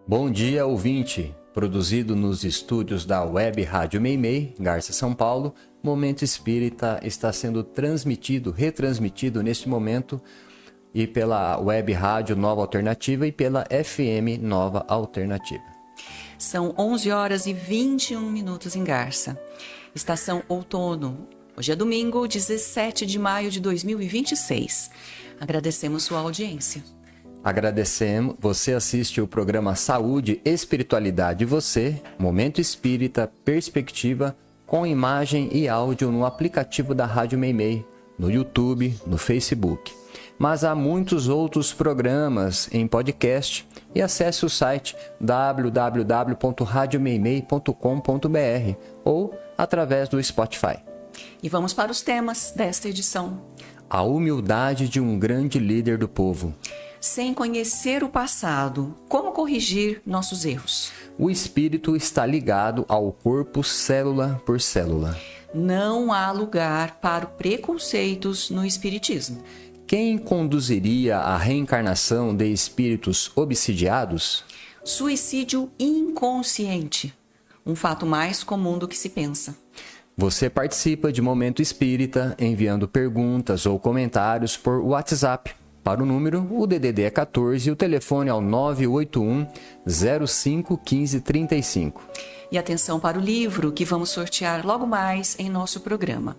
Bom dia, ouvinte! Produzido nos estúdios da Web Rádio Meimei, Garça, São Paulo, Momento Espírita está sendo retransmitido neste momento e pela Web Rádio Nova Alternativa e pela FM Nova Alternativa. São 11 horas e 21 minutos em Garça. Estação outono. Hoje é domingo, 17 de maio de 2026. Agradecemos sua audiência. Agradecemos. Você assiste o programa Saúde, Espiritualidade e Você, Momento Espírita, Perspectiva, com imagem e áudio no aplicativo da Rádio Meimei, no YouTube, no Facebook. Mas há muitos outros programas em podcast e acesse o site www.radiomeimei.com.br ou através do Spotify. E vamos para os temas desta edição. A humildade de um grande líder do povo. Sem conhecer o passado, como corrigir nossos erros? O espírito está ligado ao corpo célula por célula. Não há lugar para preconceitos no espiritismo. Quem conduziria a reencarnação de espíritos obsidiados? Suicídio inconsciente. Um fato mais comum do que se pensa. Você participa de Momento Espírita enviando perguntas ou comentários por WhatsApp. Para o número, o DDD é 14 e o telefone é o 981 05 15 35. E atenção para o livro que vamos sortear logo mais em nosso programa.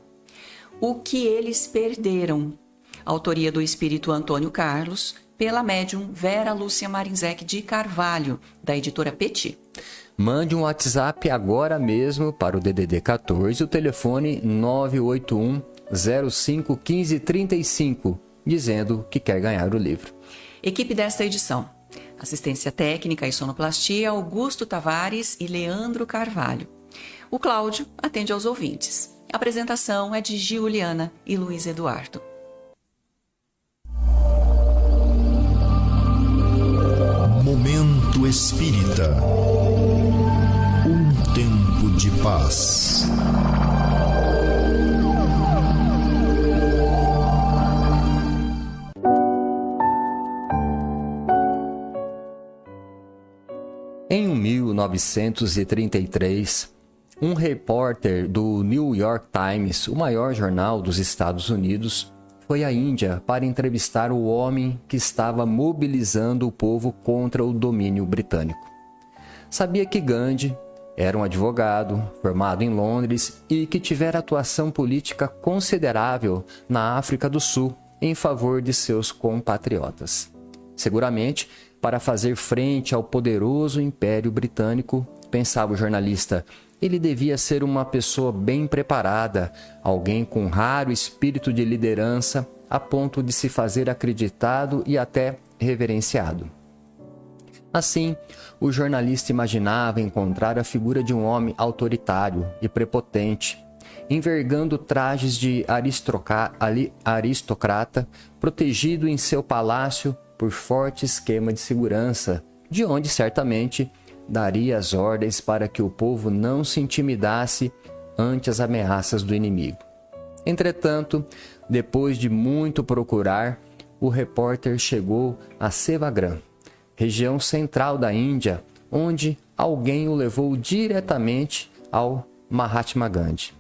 O que eles perderam. Autoria do espírito Antônio Carlos, pela médium Vera Lúcia Marinzec de Carvalho, da editora Petit. Mande um WhatsApp agora mesmo para o DDD 14 e o telefone 981 05 15 35. Dizendo que quer ganhar o livro. Equipe desta edição: assistência técnica e sonoplastia Augusto Tavares e Leandro Carvalho. O Cláudio atende aos ouvintes. A apresentação é de Giuliana e Luiz Eduardo. Momento Espírita. Um tempo de paz. Em 1933, um repórter do New York Times, o maior jornal dos Estados Unidos, foi à Índia para entrevistar o homem que estava mobilizando o povo contra o domínio britânico. Sabia que Gandhi era um advogado formado em Londres e que tivera atuação política considerável na África do Sul em favor de seus compatriotas. Seguramente, para fazer frente ao poderoso Império Britânico, pensava o jornalista, ele devia ser uma pessoa bem preparada, alguém com raro espírito de liderança, a ponto de se fazer acreditado e até reverenciado. Assim, o jornalista imaginava encontrar a figura de um homem autoritário e prepotente, envergando trajes de aristocrata, protegido em seu palácio por forte esquema de segurança, de onde certamente daria as ordens para que o povo não se intimidasse ante as ameaças do inimigo. Entretanto, depois de muito procurar, o repórter chegou a Sevagram, região central da Índia, onde alguém o levou diretamente ao Mahatma Gandhi.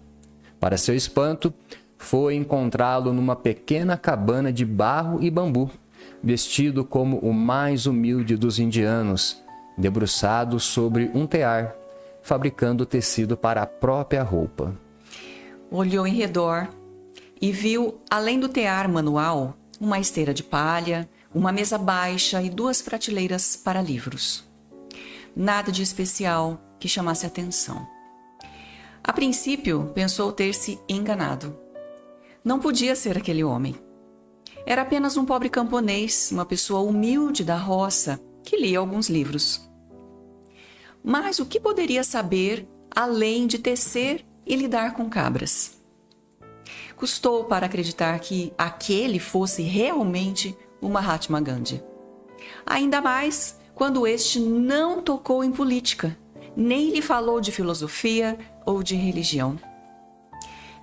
Para seu espanto, foi encontrá-lo numa pequena cabana de barro e bambu, vestido como o mais humilde dos indianos, debruçado sobre um tear, fabricando tecido para a própria roupa. Olhou em redor e viu, além do tear manual, uma esteira de palha, uma mesa baixa e 2 prateleiras para livros. Nada de especial que chamasse atenção. A princípio, pensou ter se enganado. Não podia ser aquele homem. Era apenas um pobre camponês, uma pessoa humilde da roça, que lia alguns livros. Mas o que poderia saber além de tecer e lidar com cabras? Custou para acreditar que aquele fosse realmente o Mahatma Gandhi. Ainda mais quando este não tocou em política, nem lhe falou de filosofia ou de religião.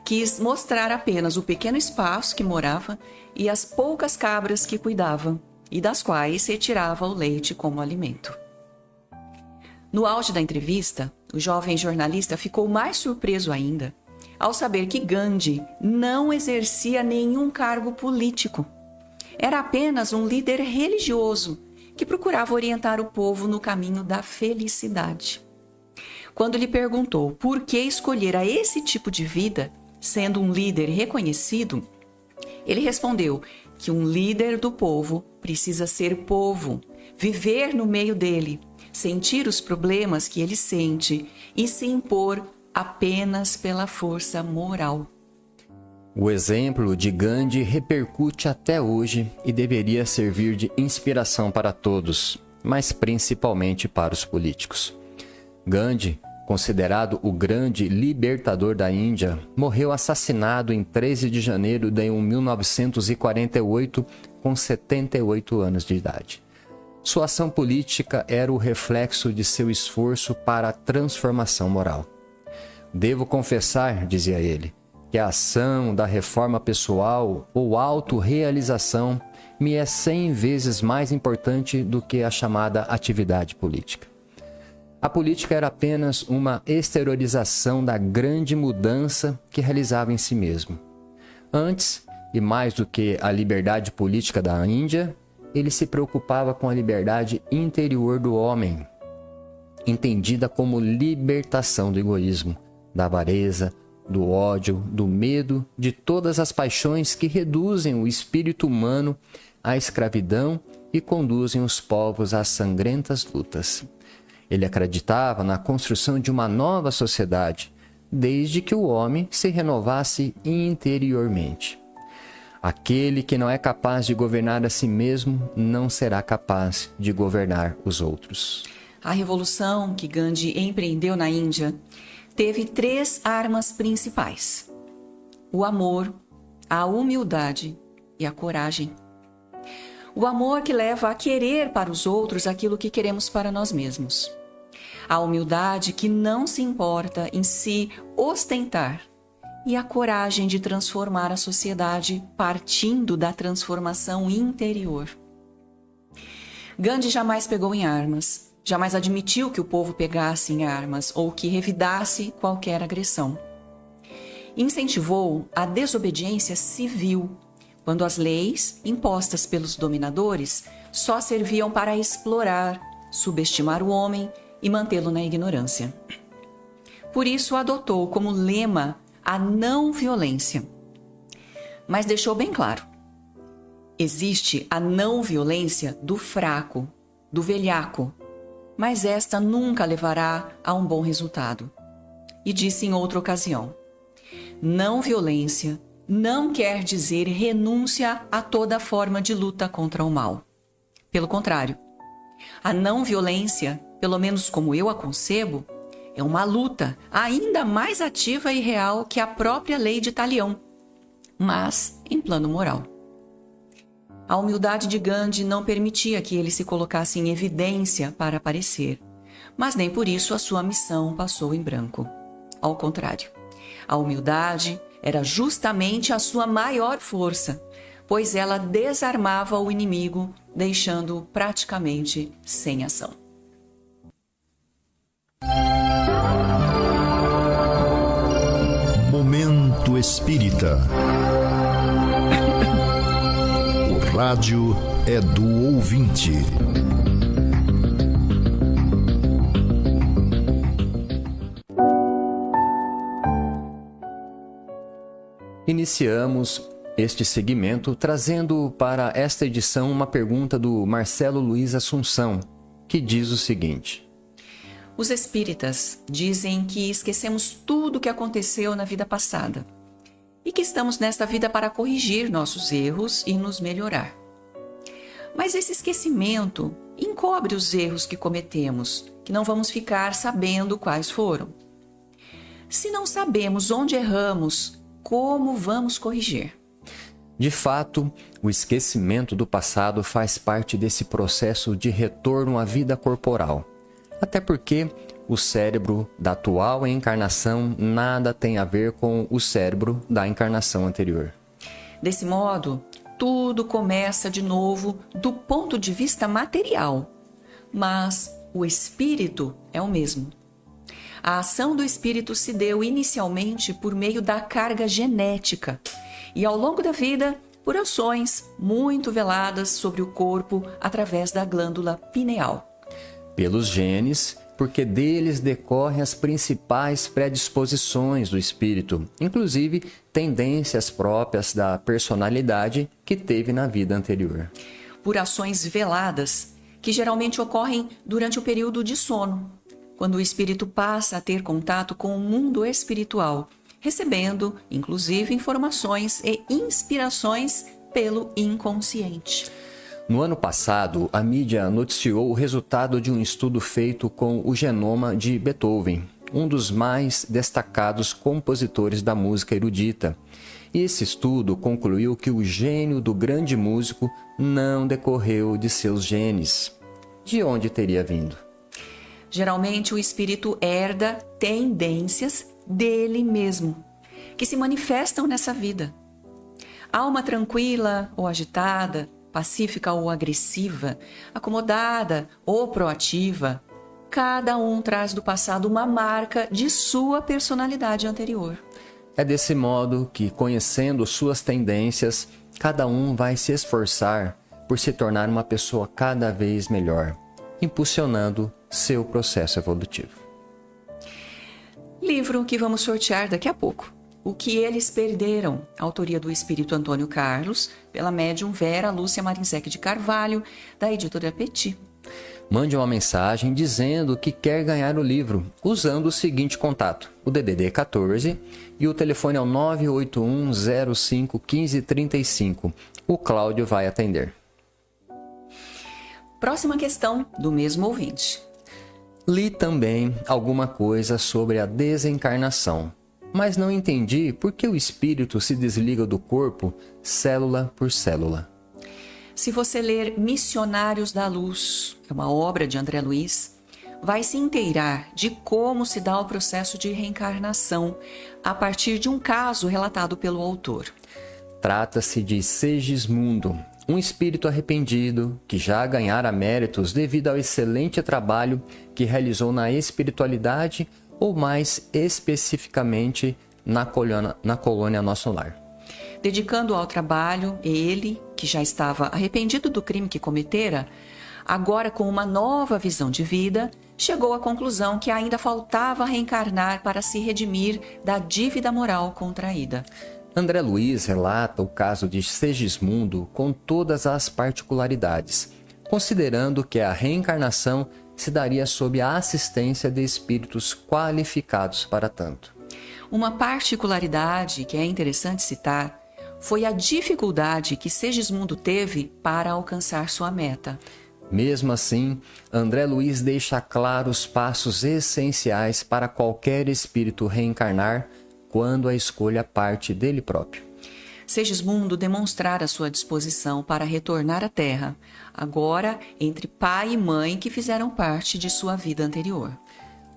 Quis mostrar apenas o pequeno espaço que morava e as poucas cabras que cuidava, e das quais retirava o leite como alimento. No auge da entrevista, o jovem jornalista ficou mais surpreso ainda ao saber que Gandhi não exercia nenhum cargo político. Era apenas um líder religioso que procurava orientar o povo no caminho da felicidade. Quando lhe perguntou por que escolhera esse tipo de vida, sendo um líder reconhecido, ele respondeu que um líder do povo precisa ser povo, viver no meio dele, sentir os problemas que ele sente e se impor apenas pela força moral. O exemplo de Gandhi repercute até hoje e deveria servir de inspiração para todos, mas principalmente para os políticos. Gandhi, considerado o grande libertador da Índia, morreu assassinado em 13 de janeiro de 1948, com 78 anos de idade. Sua ação política era o reflexo de seu esforço para a transformação moral. Devo confessar, dizia ele, que a ação da reforma pessoal ou autorrealização me é 100 vezes mais importante do que a chamada atividade política. A política era apenas uma exteriorização da grande mudança que realizava em si mesmo. Antes, e mais do que a liberdade política da Índia, ele se preocupava com a liberdade interior do homem, entendida como libertação do egoísmo, da avareza, do ódio, do medo, de todas as paixões que reduzem o espírito humano à escravidão e conduzem os povos às sangrentas lutas. Ele acreditava na construção de uma nova sociedade, desde que o homem se renovasse interiormente. Aquele que não é capaz de governar a si mesmo não será capaz de governar os outros. A revolução que Gandhi empreendeu na Índia teve 3 armas principais: o amor, a humildade e a coragem. O amor que leva a querer para os outros aquilo que queremos para nós mesmos. A humildade que não se importa em se ostentar. E a coragem de transformar a sociedade partindo da transformação interior. Gandhi jamais pegou em armas, jamais admitiu que o povo pegasse em armas ou que revidasse qualquer agressão. Incentivou a desobediência civil, quando as leis impostas pelos dominadores só serviam para explorar, subestimar o homem e mantê-lo na ignorância. Por isso adotou como lema a não violência. Mas deixou bem claro: existe a não violência do fraco, do velhaco, mas esta nunca levará a um bom resultado. E disse em outra ocasião: não violência não quer dizer renúncia a toda forma de luta contra o mal. Pelo contrário, a não violência, pelo menos como eu a concebo, é uma luta ainda mais ativa e real que a própria lei de Talião, mas em plano moral. A humildade de Gandhi não permitia que ele se colocasse em evidência para aparecer, mas nem por isso a sua missão passou em branco. Ao contrário, a humildade era justamente a sua maior força, pois ela desarmava o inimigo, deixando-o praticamente sem ação. Momento Espírita. O rádio é do ouvinte. Iniciamos este segmento trazendo para esta edição uma pergunta do Marcelo Luiz Assunção, que diz o seguinte: Os espíritas dizem que esquecemos tudo o que aconteceu na vida passada e que estamos nesta vida para corrigir nossos erros e nos melhorar. Mas esse esquecimento encobre os erros que cometemos, que não vamos ficar sabendo quais foram. Se não sabemos onde erramos, como vamos corrigir? De fato, o esquecimento do passado faz parte desse processo de retorno à vida corporal. Até porque o cérebro da atual encarnação nada tem a ver com o cérebro da encarnação anterior. Desse modo, tudo começa de novo do ponto de vista material, mas o espírito é o mesmo. A ação do espírito se deu inicialmente por meio da carga genética e, ao longo da vida, por ações muito veladas sobre o corpo através da glândula pineal. Pelos genes, porque deles decorrem as principais predisposições do espírito, inclusive tendências próprias da personalidade que teve na vida anterior. Por ações veladas, que geralmente ocorrem durante o período de sono, quando o espírito passa a ter contato com o mundo espiritual, recebendo, inclusive, informações e inspirações pelo inconsciente. No ano passado, a mídia noticiou o resultado de um estudo feito com o genoma de Beethoven, um dos mais destacados compositores da música erudita. Esse estudo concluiu que o gênio do grande músico não decorreu de seus genes. De onde teria vindo? Geralmente, o espírito herda tendências dele mesmo, que se manifestam nessa vida. Alma tranquila ou agitada, pacífica ou agressiva, acomodada ou proativa, cada um traz do passado uma marca de sua personalidade anterior. É desse modo que, conhecendo suas tendências, cada um vai se esforçar por se tornar uma pessoa cada vez melhor, impulsionando seu processo evolutivo. Livro que vamos sortear daqui a pouco. O que eles perderam, autoria do espírito Antônio Carlos, pela médium Vera Lúcia Marinzec de Carvalho, da editora Petit. Mande uma mensagem dizendo que quer ganhar o livro, usando o seguinte contato, o DDD 14 e o telefone é o 981051535. O Cláudio vai atender. Próxima questão do mesmo ouvinte. Li também alguma coisa sobre a desencarnação, mas não entendi por que o espírito se desliga do corpo célula por célula. Se você ler Missionários da Luz, é uma obra de André Luiz, vai se inteirar de como se dá o processo de reencarnação a partir de um caso relatado pelo autor. Trata-se de Segismundo, um espírito arrependido que já ganhara méritos devido ao excelente trabalho que realizou na espiritualidade ou mais especificamente na colônia Nosso Lar. Dedicando ao trabalho, ele, que já estava arrependido do crime que cometera, agora com uma nova visão de vida, chegou à conclusão que ainda faltava reencarnar para se redimir da dívida moral contraída. André Luiz relata o caso de Segismundo com todas as particularidades, considerando que a reencarnação se daria sob a assistência de espíritos qualificados para tanto. Uma particularidade que é interessante citar foi a dificuldade que Segismundo teve para alcançar sua meta. Mesmo assim, André Luiz deixa claro os passos essenciais para qualquer espírito reencarnar quando a escolha parte dele próprio. Segismundo demonstrara sua disposição para retornar à Terra, agora entre pai e mãe que fizeram parte de sua vida anterior.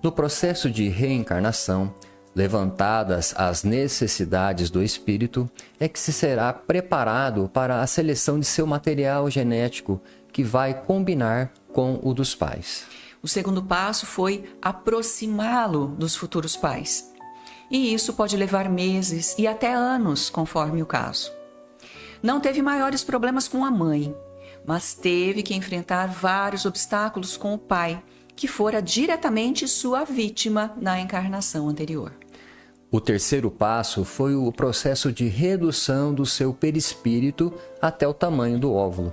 No processo de reencarnação, levantadas as necessidades do espírito, é que se será preparado para a seleção de seu material genético, que vai combinar com o dos pais. O segundo passo foi aproximá-lo dos futuros pais. E isso pode levar meses e até anos, conforme o caso. Não teve maiores problemas com a mãe, mas teve que enfrentar vários obstáculos com o pai, que fora diretamente sua vítima na encarnação anterior. O terceiro passo foi o processo de redução do seu perispírito até o tamanho do óvulo.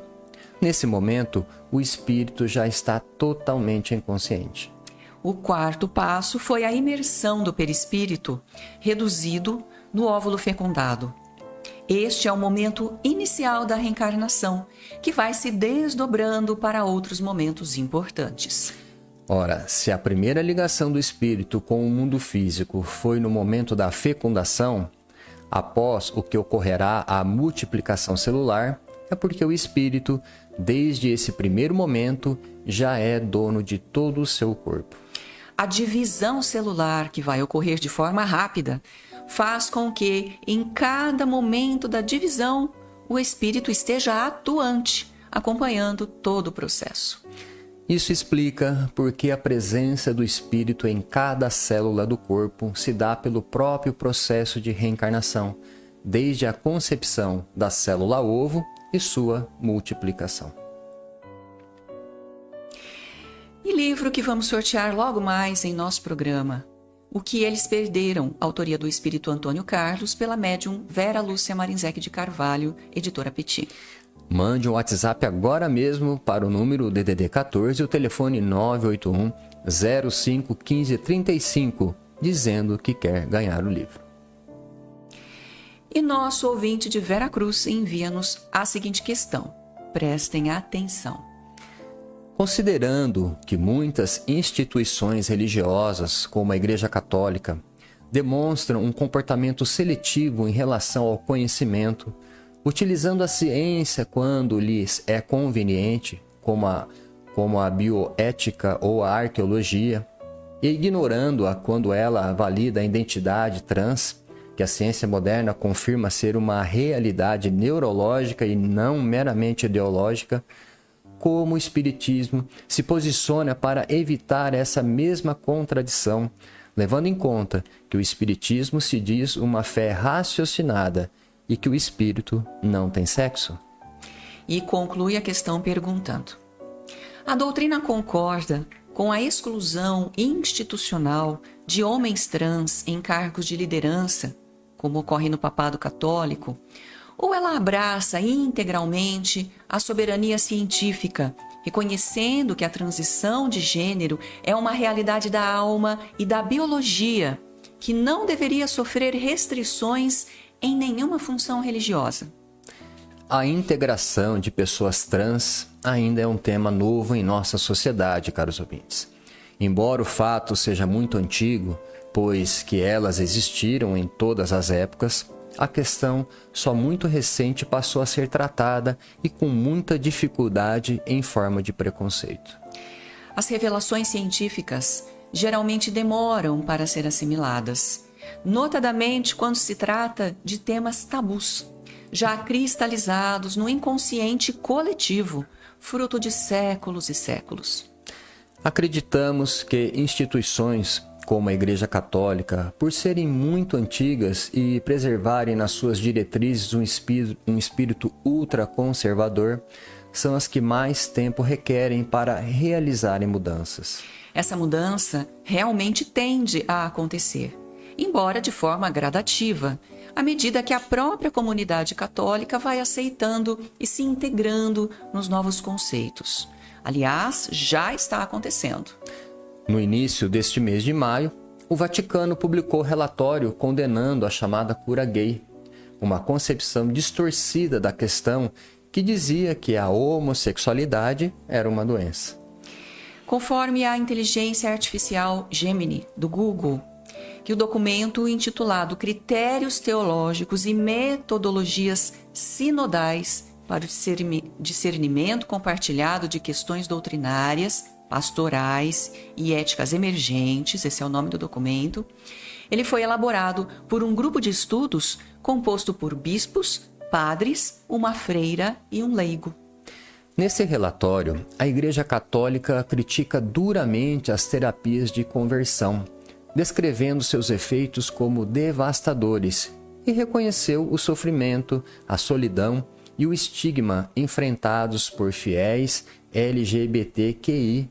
Nesse momento, o espírito já está totalmente inconsciente. O quarto passo foi a imersão do perispírito, reduzido no óvulo fecundado. Este é o momento inicial da reencarnação, que vai se desdobrando para outros momentos importantes. Ora, se a primeira ligação do espírito com o mundo físico foi no momento da fecundação, após o que ocorrerá a multiplicação celular, é porque o espírito, desde esse primeiro momento, já é dono de todo o seu corpo. A divisão celular, que vai ocorrer de forma rápida, faz com que, em cada momento da divisão, o espírito esteja atuante, acompanhando todo o processo. Isso explica porque a presença do espírito em cada célula do corpo se dá pelo próprio processo de reencarnação, desde a concepção da célula ovo e sua multiplicação. E livro que vamos sortear logo mais em nosso programa: O que Eles Perderam, autoria do espírito Antônio Carlos, pela médium Vera Lúcia Marinzec de Carvalho, editora Petit. Mande um WhatsApp agora mesmo para o número DDD 14 e o telefone 981 05 15 35, dizendo que quer ganhar o livro. E nosso ouvinte de Veracruz envia-nos a seguinte questão. Prestem atenção. Considerando que muitas instituições religiosas, como a Igreja Católica, demonstram um comportamento seletivo em relação ao conhecimento, utilizando a ciência quando lhes é conveniente, como a bioética ou a arqueologia, e ignorando-a quando ela valida a identidade trans, que a ciência moderna confirma ser uma realidade neurológica e não meramente ideológica, como o Espiritismo se posiciona para evitar essa mesma contradição, levando em conta que o Espiritismo se diz uma fé raciocinada e que o espírito não tem sexo? E conclui a questão perguntando: a doutrina concorda com a exclusão institucional de homens trans em cargos de liderança, como ocorre no Papado Católico, ou ela abraça integralmente a soberania científica, reconhecendo que a transição de gênero é uma realidade da alma e da biologia, que não deveria sofrer restrições em nenhuma função religiosa? A integração de pessoas trans ainda é um tema novo em nossa sociedade, caros ouvintes. Embora o fato seja muito antigo, pois que elas existiram em todas as épocas, a questão só muito recente passou a ser tratada e com muita dificuldade em forma de preconceito. As revelações científicas geralmente demoram para ser assimiladas, notadamente quando se trata de temas tabus, já cristalizados no inconsciente coletivo, fruto de séculos e séculos. Acreditamos que instituições como a Igreja Católica, por serem muito antigas e preservarem nas suas diretrizes um espírito ultraconservador, são as que mais tempo requerem para realizarem mudanças. Essa mudança realmente tende a acontecer, embora de forma gradativa, à medida que a própria comunidade católica vai aceitando e se integrando nos novos conceitos. Aliás, já está acontecendo. No início deste mês de maio, o Vaticano publicou relatório condenando a chamada cura gay, uma concepção distorcida da questão que dizia que a homossexualidade era uma doença. Conforme a inteligência artificial Gemini, do Google, que o documento intitulado Critérios Teológicos e Metodologias Sinodais para o Discernimento Compartilhado de Questões Doutrinárias, Pastorais e Éticas Emergentes, esse é o nome do documento, ele foi elaborado por um grupo de estudos composto por bispos, padres, uma freira e um leigo. Nesse relatório, a Igreja Católica critica duramente as terapias de conversão, descrevendo seus efeitos como devastadores, e reconheceu o sofrimento, a solidão e o estigma enfrentados por fiéis LGBTQIA+.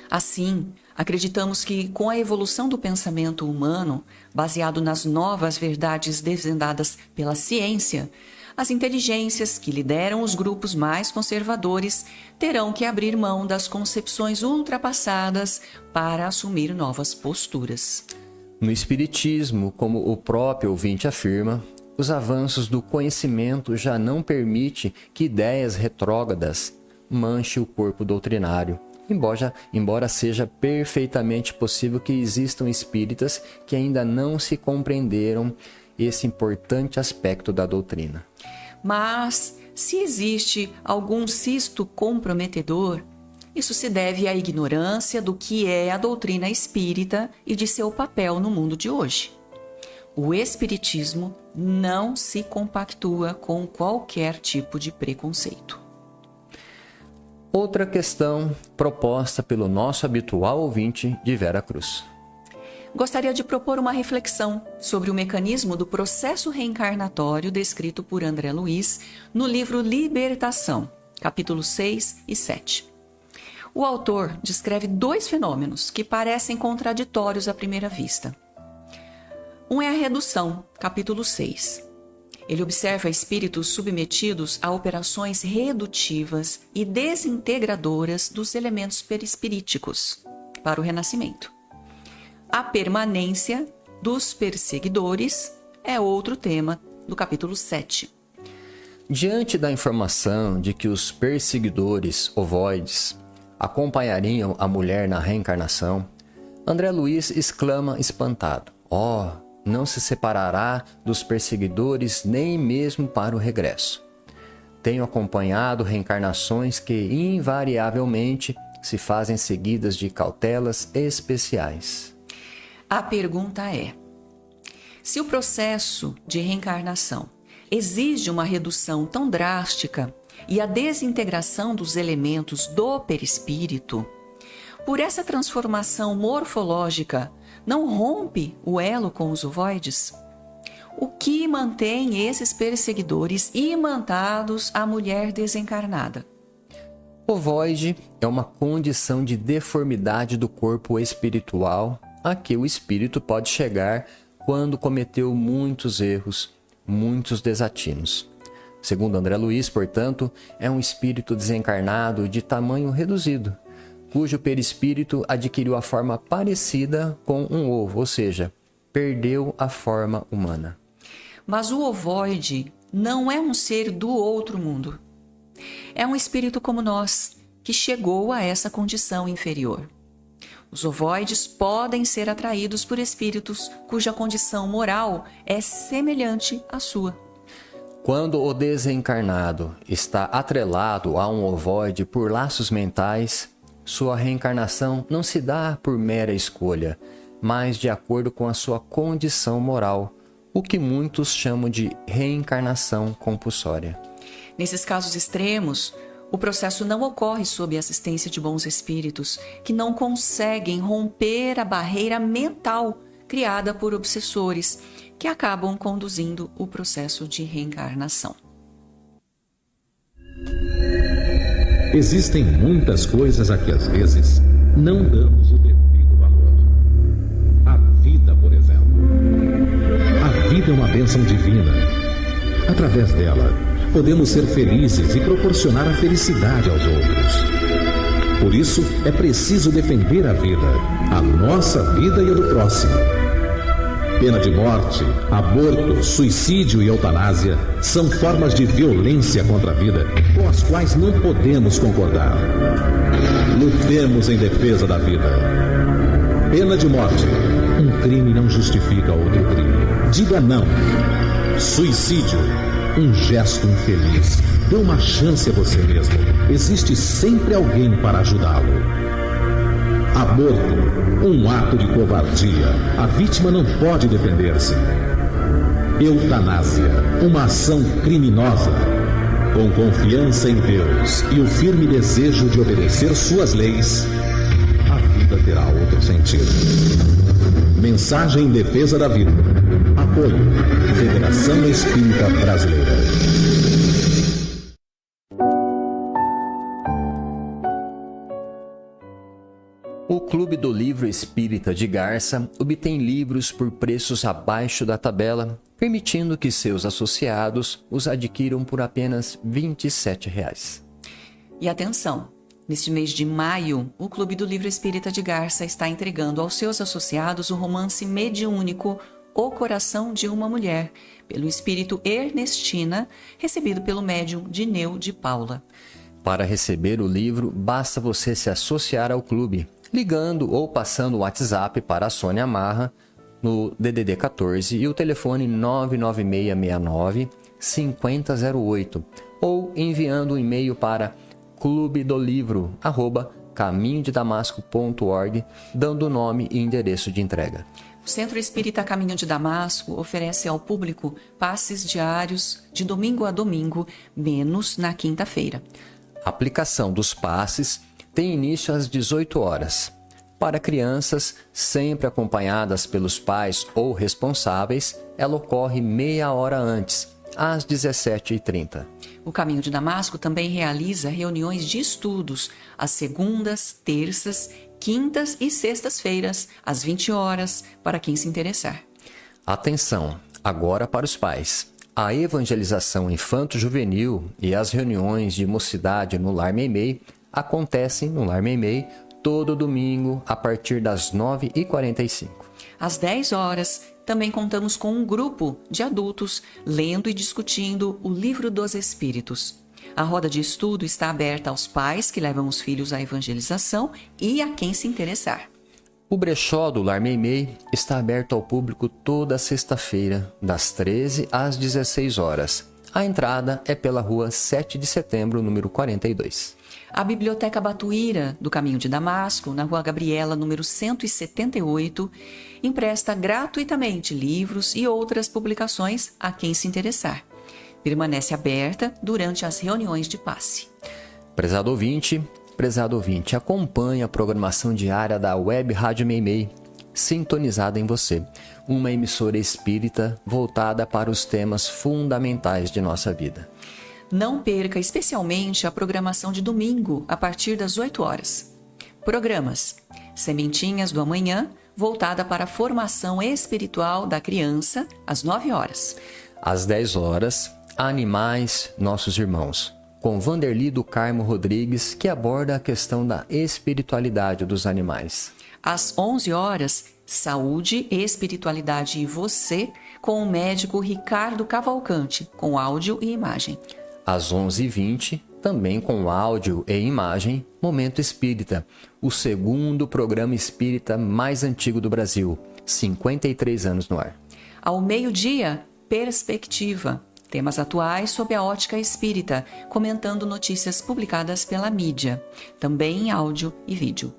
Assim, acreditamos que, com a evolução do pensamento humano, baseado nas novas verdades desvendadas pela ciência, as inteligências que lideram os grupos mais conservadores terão que abrir mão das concepções ultrapassadas para assumir novas posturas. No Espiritismo, como o próprio ouvinte afirma, os avanços do conhecimento já não permitem que ideias retrógradas manchem o corpo doutrinário, embora seja perfeitamente possível que existam espíritas que ainda não se compreenderam esse importante aspecto da doutrina. Mas, se existe algum cisto comprometedor, isso se deve à ignorância do que é a doutrina espírita e de seu papel no mundo de hoje. O espiritismo não se compactua com qualquer tipo de preconceito. Outra questão proposta pelo nosso habitual ouvinte de Vera Cruz. Gostaria de propor uma reflexão sobre o mecanismo do processo reencarnatório descrito por André Luiz no livro Libertação, capítulos 6 e 7. O autor descreve 2 fenômenos que parecem contraditórios à primeira vista. Um é a redução, capítulo 6. Ele observa espíritos submetidos a operações redutivas e desintegradoras dos elementos perispiríticos para o renascimento. A permanência dos perseguidores é outro tema do capítulo 7. Diante da informação de que os perseguidores ovoides acompanhariam a mulher na reencarnação, André Luiz exclama espantado: "Oh, não se separará dos perseguidores nem mesmo para o regresso. Tenho acompanhado reencarnações que invariavelmente se fazem seguidas de cautelas especiais." A pergunta é: se o processo de reencarnação exige uma redução tão drástica e a desintegração dos elementos do perispírito, por essa transformação morfológica, não rompe o elo com os ovoides? O que mantém esses perseguidores imantados à mulher desencarnada? Ovoide é uma condição de deformidade do corpo espiritual a que o espírito pode chegar quando cometeu muitos erros, muitos desatinos. Segundo André Luiz, portanto, é um espírito desencarnado de tamanho reduzido, cujo perispírito adquiriu a forma parecida com um ovo, ou seja, perdeu a forma humana. Mas o ovoide não é um ser do outro mundo. É um espírito como nós, que chegou a essa condição inferior. Os ovoides podem ser atraídos por espíritos cuja condição moral é semelhante à sua. Quando o desencarnado está atrelado a um ovoide por laços mentais, sua reencarnação não se dá por mera escolha, mas de acordo com a sua condição moral, o que muitos chamam de reencarnação compulsória. Nesses casos extremos, o processo não ocorre sob a assistência de bons espíritos que não conseguem romper a barreira mental criada por obsessores que acabam conduzindo o processo de reencarnação. Existem muitas coisas a que às vezes não damos o devido valor. A vida, por exemplo. A vida é uma bênção divina. Através dela, podemos ser felizes e proporcionar a felicidade aos outros. Por isso, é preciso defender a vida, a nossa vida e a do próximo. Pena de morte, aborto, suicídio e eutanásia são formas de violência contra a vida com as quais não podemos concordar. Lutemos em defesa da vida. Pena de morte. Um crime não justifica outro crime. Diga não. Suicídio. Um gesto infeliz. Dê uma chance a você mesmo. Existe sempre alguém para ajudá-lo. Aborto, um ato de covardia. A vítima não pode defender-se. Eutanásia, uma ação criminosa. Com confiança em Deus e o firme desejo de obedecer suas leis, a vida terá outro sentido. Mensagem em defesa da vida. Apoio. Federação Espírita Brasileira. O Clube do Livro Espírita de Garça obtém livros por preços abaixo da tabela, permitindo que seus associados os adquiram por apenas R$ 27,00. E atenção, neste mês de maio, o Clube do Livro Espírita de Garça está entregando aos seus associados o romance mediúnico O Coração de uma Mulher, pelo espírito Ernestina, recebido pelo médium Dineu de Paula. Para receber o livro, basta você se associar ao clube, ligando ou passando o WhatsApp para a Sônia Marra no DDD 14 e o telefone 99669-5008 ou enviando um e-mail para clubedolivro@caminhodedamasco.org, dando nome e endereço de entrega. O Centro Espírita Caminho de Damasco oferece ao público passes diários de domingo a domingo, menos na quinta-feira. A aplicação dos passes tem início às 18 horas. Para crianças, sempre acompanhadas pelos pais ou responsáveis, ela ocorre meia hora antes, às 17h30. O Caminho de Damasco também realiza reuniões de estudos às segundas, terças, quintas e sextas-feiras, às 20 horas, para quem se interessar. Atenção, agora para os pais. A evangelização infanto-juvenil e as reuniões de mocidade no Lar Meimei acontecem no Lar Meimei todo domingo a partir das 9h45. Às 10 horas, também contamos com um grupo de adultos lendo e discutindo o Livro dos Espíritos. A roda de estudo está aberta aos pais que levam os filhos à evangelização e a quem se interessar. O brechó do Lar Meimei está aberto ao público toda sexta-feira, das 13 às 16 horas. A entrada é pela rua 7 de setembro, número 42. A Biblioteca Batuíra, do Caminho de Damasco, na Rua Gabriela, número 178, empresta gratuitamente livros e outras publicações a quem se interessar. Permanece aberta durante as reuniões de passe. Prezado ouvinte, acompanhe a programação diária da Web Rádio Meimei, sintonizada em você, uma emissora espírita voltada para os temas fundamentais de nossa vida. Não perca especialmente a programação de domingo, a partir das 8 horas. Programas: Sementinhas do Amanhã, voltada para a formação espiritual da criança, às 9 horas. Às 10 horas, Animais, Nossos Irmãos, com Vanderly do Carmo Rodrigues, que aborda a questão da espiritualidade dos animais. Às 11 horas, Saúde, Espiritualidade e Você, com o médico Ricardo Cavalcante, com áudio e imagem. Às 11h20, também com áudio e imagem, Momento Espírita, o segundo programa espírita mais antigo do Brasil, 53 anos no ar. Ao meio-dia, Perspectiva, temas atuais sob a ótica espírita, comentando notícias publicadas pela mídia, também em áudio e vídeo.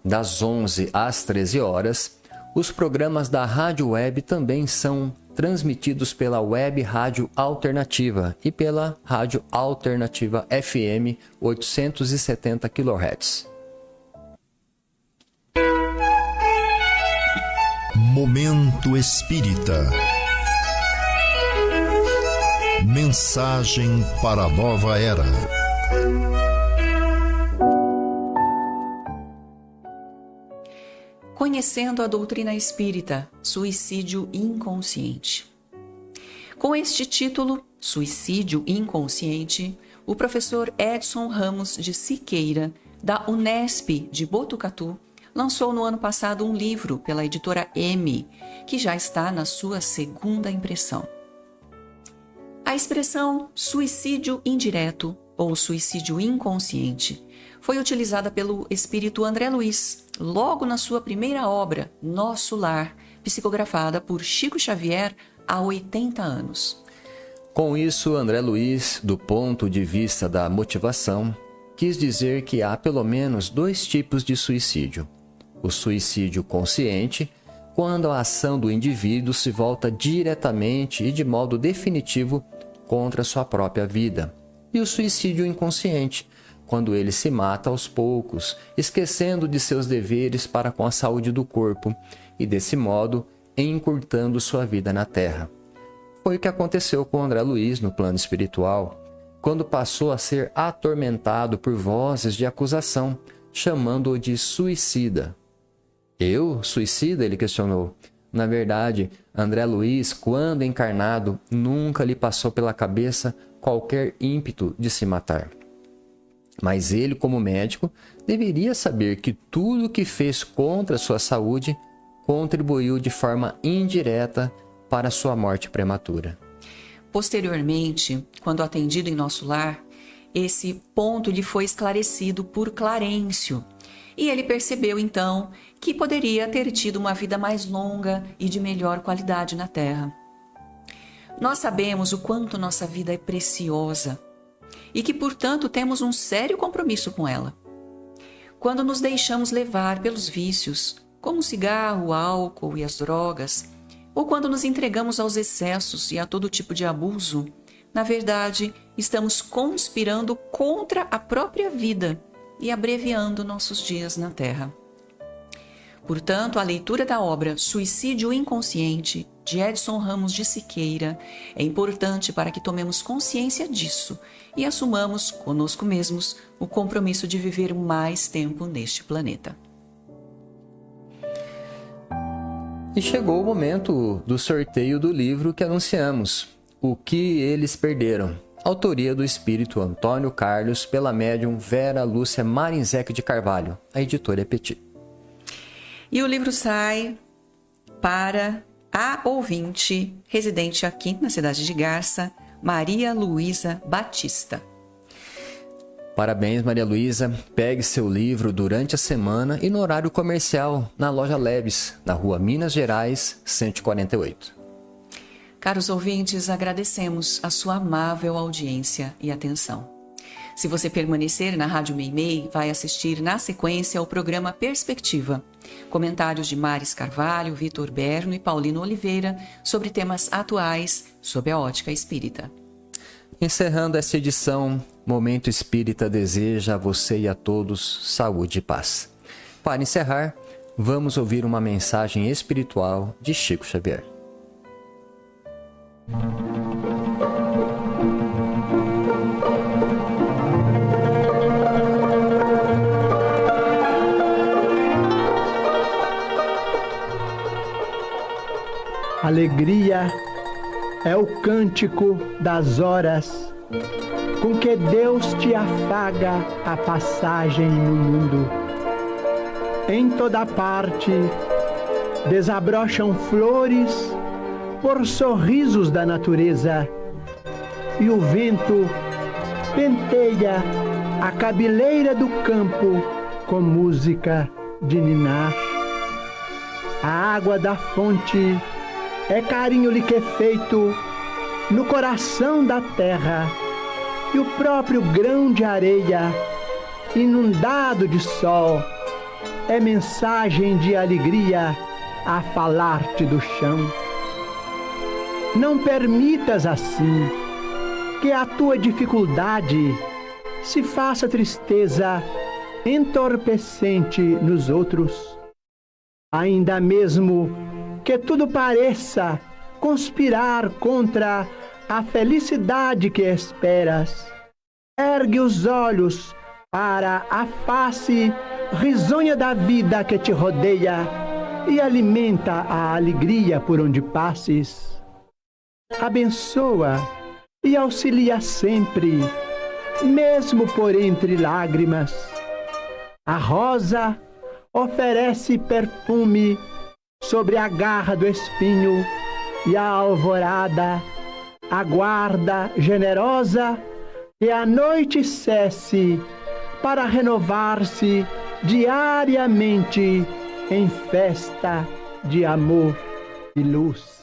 Das 11 às 13 horas, os programas da Rádio Web também são transmitidos pela Web Rádio Alternativa e pela Rádio Alternativa FM 870 kHz. Momento Espírita. Mensagem para a nova era. Conhecendo a doutrina espírita, suicídio inconsciente. Com este título, Suicídio Inconsciente, o professor Edson Ramos de Siqueira, da Unesp de Botucatu, lançou no ano passado um livro pela editora M, que já está na sua segunda impressão. A expressão suicídio indireto ou suicídio inconsciente foi utilizada pelo espírito André Luiz, logo na sua primeira obra, Nosso Lar, psicografada por Chico Xavier há 80 anos. Com isso, André Luiz, do ponto de vista da motivação, quis dizer que há pelo menos 2 tipos de suicídio. O suicídio consciente, quando a ação do indivíduo se volta diretamente e de modo definitivo contra sua própria vida. E o suicídio inconsciente, quando ele se mata aos poucos, esquecendo de seus deveres para com a saúde do corpo e, desse modo, encurtando sua vida na Terra. Foi o que aconteceu com André Luiz no plano espiritual, quando passou a ser atormentado por vozes de acusação, chamando-o de suicida. Eu, suicida? Ele questionou. Na verdade, André Luiz, quando encarnado, nunca lhe passou pela cabeça qualquer ímpeto de se matar. Mas ele, como médico, deveria saber que tudo o que fez contra sua saúde contribuiu de forma indireta para sua morte prematura. Posteriormente, quando atendido em Nosso Lar, esse ponto lhe foi esclarecido por Clarencio, e ele percebeu então que poderia ter tido uma vida mais longa e de melhor qualidade na Terra. Nós sabemos o quanto nossa vida é preciosa e que, portanto, temos um sério compromisso com ela. Quando nos deixamos levar pelos vícios, como o cigarro, o álcool e as drogas, ou quando nos entregamos aos excessos e a todo tipo de abuso, na verdade, estamos conspirando contra a própria vida e abreviando nossos dias na Terra. Portanto, a leitura da obra Suicídio Inconsciente, de Edson Ramos de Siqueira, é importante para que tomemos consciência disso e assumamos, conosco mesmos, o compromisso de viver mais tempo neste planeta. E chegou o momento do sorteio do livro que anunciamos, O que Eles Perderam. Autoria do espírito Antônio Carlos, pela médium Vera Lúcia Marinzec de Carvalho. A editora é Petit. E o livro sai para a ouvinte residente aqui na cidade de Garça, Maria Luísa Batista. Parabéns, Maria Luísa. Pegue seu livro durante a semana e no horário comercial, na loja Leves, na rua Minas Gerais, 148. Caros ouvintes, agradecemos a sua amável audiência e atenção. Se você permanecer na Rádio Meimei, vai assistir na sequência ao programa Perspectiva. Comentários de Maris Carvalho, Vitor Berno e Paulino Oliveira sobre temas atuais sob a ótica espírita. Encerrando esta edição, Momento Espírita deseja a você e a todos saúde e paz. Para encerrar, vamos ouvir uma mensagem espiritual de Chico Xavier. Alegria é o cântico das horas com que Deus te afaga a passagem no mundo. Em toda parte desabrocham flores por sorrisos da natureza e o vento penteia a cabeleira do campo com música de ninar. A água da fonte é carinho liquefeito no coração da terra, e o próprio grão de areia, inundado de sol, é mensagem de alegria a falar-te do chão. Não permitas assim que a tua dificuldade se faça tristeza entorpecente nos outros. Ainda mesmo que tudo pareça conspirar contra a felicidade que esperas, ergue os olhos para a face risonha da vida que te rodeia e alimenta a alegria por onde passes. Abençoa e auxilia sempre, mesmo por entre lágrimas. A rosa oferece perfume sobre a garra do espinho, e a alvorada aguarda generosa que a noite cesse para renovar-se diariamente em festa de amor e luz.